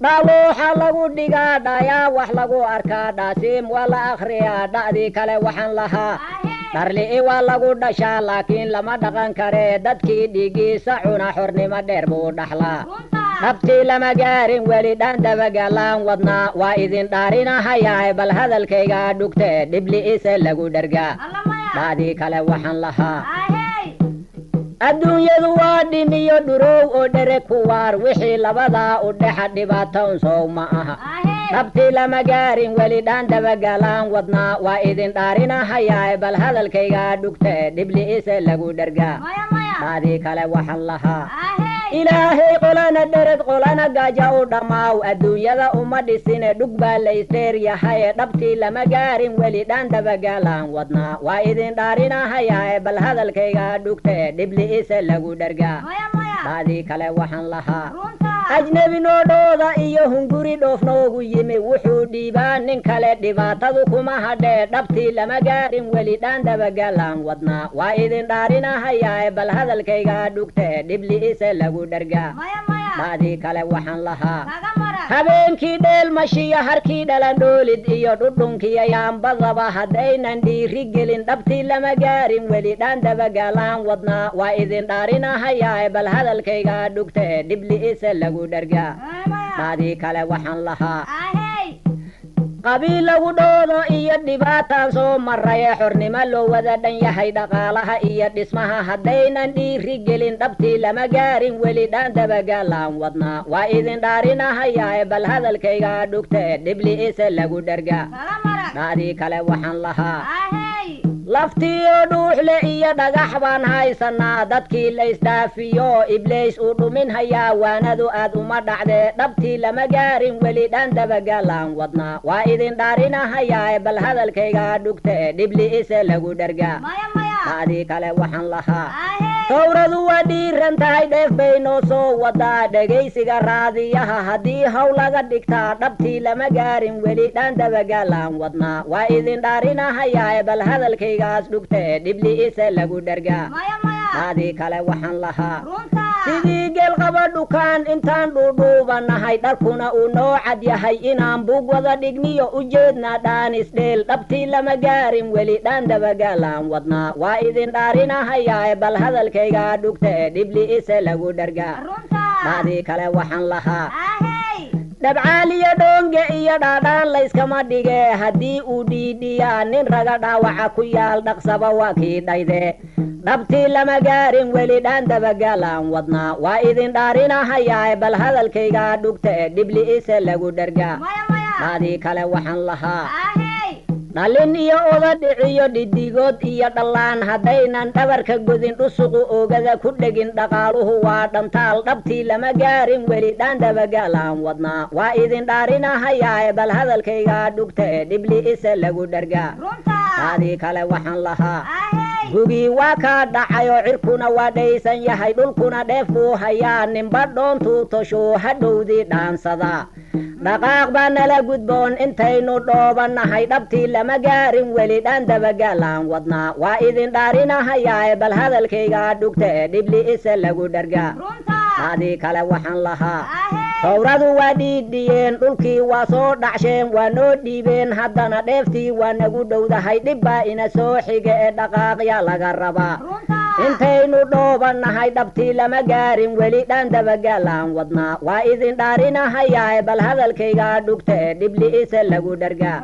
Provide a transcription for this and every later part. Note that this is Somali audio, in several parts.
dhaaluuxa lagu dhigaa dhayaa wax lagu arkaa dhaasiim waa la akhriyaa dha'dii kale waxaan lahaa dharli'i waa lagu dhashaa laakiin lama dhaqan karee dadkii dhiigiisa cuna xornimo dheer buu dhaxlaa dhabtii lama gaarin weli dhaan dabagaalaan wadnaa waa idin dhaarinahayaa bal hadalkayga dhugtee dhibli'ise lagu dhergaa dha'dii kale waxaan lahaa adduunyadu waa dhimiyo dhurow oo dhereg ku waar wixii labadaa u dhexa dhibaatown sow ma aha dhabtii lama gaarin weli dhaan dabagaalaan wadnaa waa idin dhaarinahayaa bal hadalkayga dhugtee dhibli'ise lagu dhergaa dha'dii kale waxaan lahaa ilaahay qolana dhereg qolana gaaja u dhammaaw adduunyada uma dhisine dhug baa la isdheer yahaye dhabtii lama gaarin weli dhaan dabagaalaan wadnaa waa idin dhaarinahayaa bal hadalkayga dhugtee dhibli'ise lagu dhergaa dha'dii kale waxaan lahaa ajnebi noodhooda iyo hunguri dhoof noogu yimi wuxuu dhiibaa nin kale dhibaatadu kuma hadhee dhabtii lama gaarin weli dhaan dabagaalaan wadnaa waa idin dhaarinahayaa bal hadalkayga dhugtee dhibli'ise lagu dhergaa dha'dii kale waxaan lahaa habeenkii dheelmashiya harkii dhalandhoolid iyo dhudhunkiya yaambadaba haddaynan dhiiri gelin dhabtii lama gaarin weli dhaan dabagaalaan wadnaa waa idin dhaarinahayaa bal hadalkayga dhugtee dhibli'ise lagu dhergaa dha'dii kale waxaan lahaa qabiil lagu dhoodo iyo dhibaataan soo maraye xornimo loo wada dhan yahay dhaqaalaha iyo dhismaha haddaynan dhiiri gelin dhabtii lama gaarin weli dhaan dabagaalaan wadnaa waa idin dhaarinahayaa bal hadalkayga dhugtee dhibli'ise lagu dhergaa dha'dii kale waxaan lahaa laftiyo dhuuxle iyo dhagax baan haysanaa dadkii la isdhaafiyo iblays uu dhumin hayaa waanadu aad uma dhacdee dhabtii lama gaarin weli dhaan dabagaalaan wadnaa waa idin dhaarinahayaa bal hadalkayga dhugtee dhibli'ise lagu dhergaa dha'dii kale waxaan lahaa towradu waa dhiiran tahay dheef bay noo soo wadaa dhegaysiga raadiyaha haddii haw laga dhigtaa dhabtii lama gaarin weli dhaan dabagaalaan wadnaa waa idin dhaarinahayaa bal hadalkaygaas dhugtee dhibli'ise lagu dhergaa dha'dii kale waxaan lahaa sidii geelqaba dhukaan intaan dhuudhuubanahay dharkuna uu noo cad yahay inaan bug wada dhigniyo ujeedna dhaanisdheel dhabtii lama gaarin weli dhaan dabagaalaan wadnaa waa idin dhaarinahayaa bal hadalkayga dhugtee dhibli'ise lagu dhergaa dha'dii kale waxaan lahaa dhabcaaliyo dhoonge iyo dhaadhaan layskama dhigee haddii uu dhiidhiyaa nin raga dhaawaca ku yaal dhaqsaba waa kii dhaydee dhabtii lama gaarin weli dhaan dabagaalaan wadnaa waa idin dhaarinahayaa bal hadalkayga dhugtee dhibli'ise lagu dhergaa dha'dii kale waxaan lahaa dhalin iyo oda dhiciyo dhidigood iyo dhallaan haddaynan dhabarka godin dhusuqu oogada ku dhegin dhaqaaluhu waa dhantaal dhabtii lama gaarin weli dhaan dabagaalaan wadnaa waa idin dhaarinahayaa bal hadalkayga dhugtee dhibli'ise lagu dhergaa dha'dii kale waxaan lahaa gugii waa kaa dhacayoo cirkuna waa dhaysan yahay dhulkuna dheef buu hayaa ninba dhoontuu toshuu hadhowdii dhaansadaa dhaqaaq baa nala gudboon intaynu dhoobanahay dhabtii lama gaarin weli dhaan dabagaalaan wadnaa waa idin dhaarinahayaa bal hadalkayga dhugtee dhibli'ise lagu dhergaa dha'dii kale waxaan lahaa towradu waa dhiidhiyeen dhulkii waa soo dhacsheen waa noo dhiibeen haddana dheeftii waa nagu dhowdahay dhib baa ina soo xiga ee dhaqaaqya laga rabaa intaynu dhoobanahay dhabtii lama gaarin weli dhaan dabagaalaan wadnaa waa idin dhaarinahayaa bal hadalkayga dhugtee dhibli'ise lagu dhergaa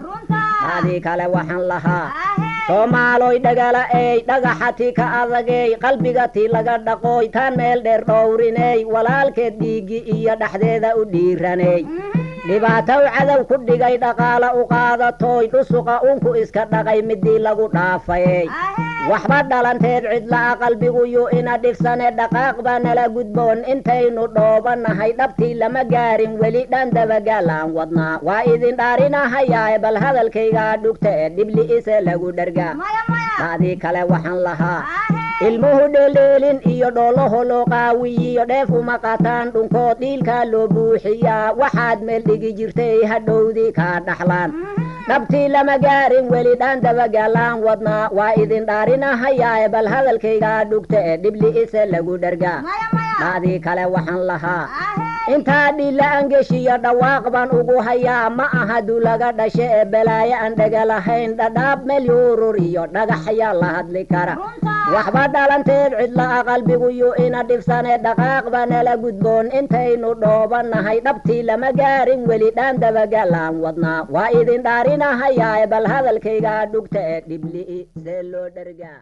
dha'dii kale waxaan lahaa soomaaloy dhagala ey dhagaxatii ka adagey qalbiga tii laga dhaqooy taan meel dheer dhowriney walaalkeed dhiiggi iyo dhexdeeda u dhiiraney dhibaatow cadow ku dhigay dhaqaala u qaadatoy dhusuqa unku iska dhaqay midii lagu dhaafayey waxba dhalanteed cidla'a qalbigu yuu ina dhifsane dhaqaaq baa nala gudboon intaynu dhoobanahay dhabtii lama gaarin weli dhaan dabagaalaan wadnaa waa idin dhaarinahayaa bal hadalkayga dhugtee dhibli'ise lagu dhergaa dha'dii kale waxaan lahaa ilmuhu dheeldheelin iyo dhoolaho loo qaawiyiyo dheef uma qataan dhunkood dhiilkaa loo buuxiyaa waxaad meel dhigi jirtay hadhowdii kaa dhaxlaan dhabtii lama gaarin weli dhaan dabagaalaan wadnaa waa idin dhaarinahayaa bal hadalkayga dhugtee dhibli'ise lagu dhergaa dha'dii kale waxaan lahaa intaa dhila aan geshiyo dhawaaq baan ugu hayaa ma aha dulaga dhashe ee balaayo aan dhega lahayn dhadhaab meel yuurur iyo dhagaxyaa la hadli kara waxba dhalanteed cidla'a qalbigu yu ina dhibsane dhaqaaq baa nala gudboon intaynu dhoobannahay dhabtii lama gaarin weli dhaan dabagalaan wadnaa waa idin dhaarinahayaa bal hadalkaygaa dhugta ee dhibli'i see loo dhergaa